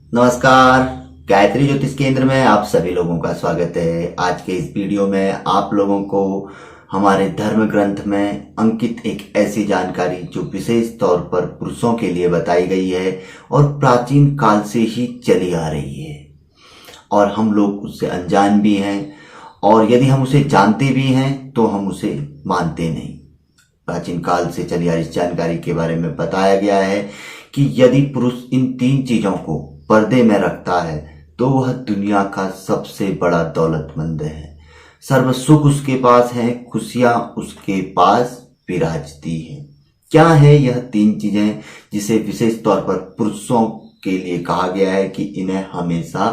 नमस्कार। गायत्री ज्योतिष केंद्र में आप सभी लोगों का स्वागत है। आज के इस वीडियो में आप लोगों को हमारे धर्म ग्रंथ में अंकित एक ऐसी जानकारी जो विशेष तौर पर पुरुषों के लिए बताई गई है और प्राचीन काल से ही चली आ रही है और हम लोग उससे अनजान भी हैं, और यदि हम उसे जानते भी हैं तो हम उसे मानते नहीं। प्राचीन काल से चली आ रही इस जानकारी के बारे में बताया गया है कि यदि पुरुष इन 3 चीजों को पर्दे में रखता है तो वह दुनिया का सबसे बड़ा दौलतमंद है। सर्व सुख उसके पास है, खुशियां उसके पास विराजती हैं। क्या है यह 3 चीजें जिसे विशेष तौर पर पुरुषों के लिए कहा गया है कि इन्हें हमेशा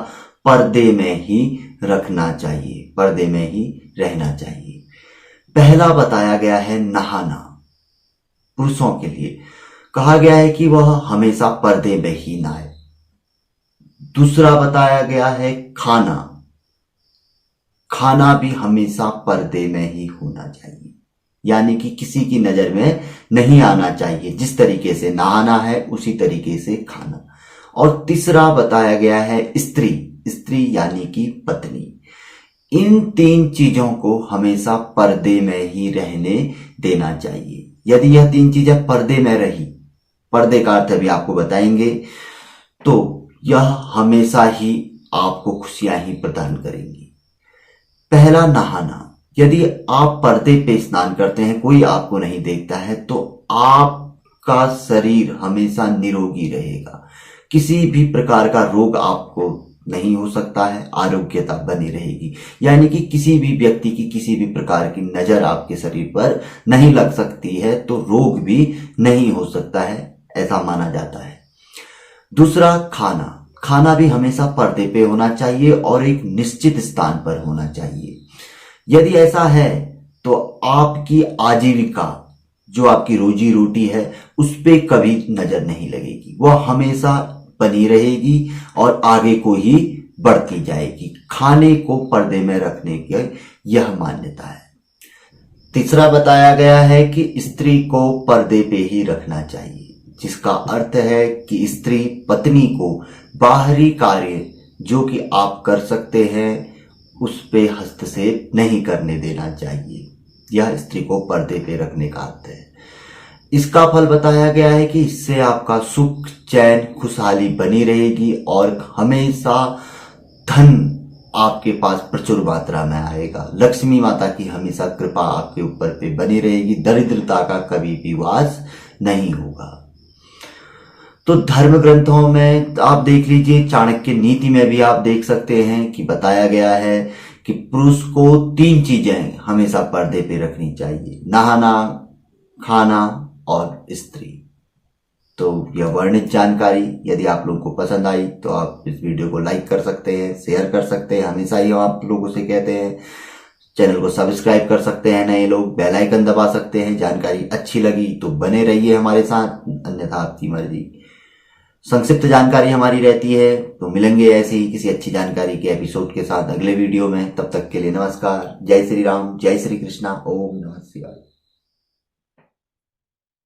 पर्दे में ही रखना चाहिए, पर्दे में ही रहना चाहिए। पहला बताया गया है नहाना। पुरुषों के लिए कहा गया है कि वह हमेशा पर्दे में ही नहाए। दूसरा बताया गया है खाना। खाना भी हमेशा पर्दे में ही होना चाहिए, यानी कि किसी की नजर में नहीं आना चाहिए। जिस तरीके से नहाना है उसी तरीके से खाना। और तीसरा बताया गया है स्त्री। स्त्री यानी कि पत्नी। इन 3 चीजों को हमेशा पर्दे में ही रहने देना चाहिए। यदि यह 3 चीजें पर्दे में रही, पर्दे का अर्थ भी आपको बताएंगे, तो यह हमेशा ही आपको खुशियां ही प्रदान करेंगी। पहला नहाना। यदि आप पर्दे पे स्नान करते हैं, कोई आपको नहीं देखता है, तो आपका शरीर हमेशा निरोगी रहेगा। किसी भी प्रकार का रोग आपको नहीं हो सकता है, आरोग्यता बनी रहेगी। यानी कि किसी भी व्यक्ति की किसी भी प्रकार की नजर आपके शरीर पर नहीं लग सकती है, तो रोग भी नहीं हो सकता है, ऐसा माना जाता है। दूसरा खाना। खाना भी हमेशा पर्दे पे होना चाहिए और एक निश्चित स्थान पर होना चाहिए। यदि ऐसा है तो आपकी आजीविका, जो आपकी रोजी रोटी है, उस पे कभी नजर नहीं लगेगी। वह हमेशा बनी रहेगी और आगे को ही बढ़ती जाएगी। खाने को पर्दे में रखने की यह मान्यता है। तीसरा बताया गया है कि स्त्री को पर्दे पे ही रखना चाहिए, जिसका अर्थ है कि स्त्री पत्नी को बाहरी कार्य जो कि आप कर सकते हैं उस पे हस्तक्षेप नहीं करने देना चाहिए। यह स्त्री को पर्दे पे रखने का अर्थ है। इसका फल बताया गया है कि इससे आपका सुख, चैन, खुशहाली बनी रहेगी और हमेशा धन आपके पास प्रचुर मात्रा में आएगा। लक्ष्मी माता की हमेशा कृपा आपके ऊपर पे बनी रहेगी। दरिद्रता का कभी भी वास नहीं होगा। तो धर्म ग्रंथों में आप देख लीजिए, चाणक्य नीति में भी आप देख सकते हैं कि बताया गया है कि पुरुष को 3 चीजें हमेशा पर्दे पे रखनी चाहिए: नहाना, खाना और स्त्री। तो यह वर्णित जानकारी यदि आप लोगों को पसंद आई तो आप इस वीडियो को लाइक कर सकते हैं, शेयर कर सकते हैं। हमेशा ही हम आप लोगों से कहते हैं, चैनल को सब्सक्राइब कर सकते हैं। नए लोग बेल आइकन दबा सकते हैं। जानकारी अच्छी लगी तो बने रहिए हमारे साथ, अन्यथा आपकी मर्जी। संक्षिप्त जानकारी हमारी रहती है, तो मिलेंगे ऐसी ही किसी अच्छी जानकारी के एपिसोड के साथ अगले वीडियो में। तब तक के लिए नमस्कार। जय श्री राम, जय श्री कृष्णा, ओम नमः शिवाय।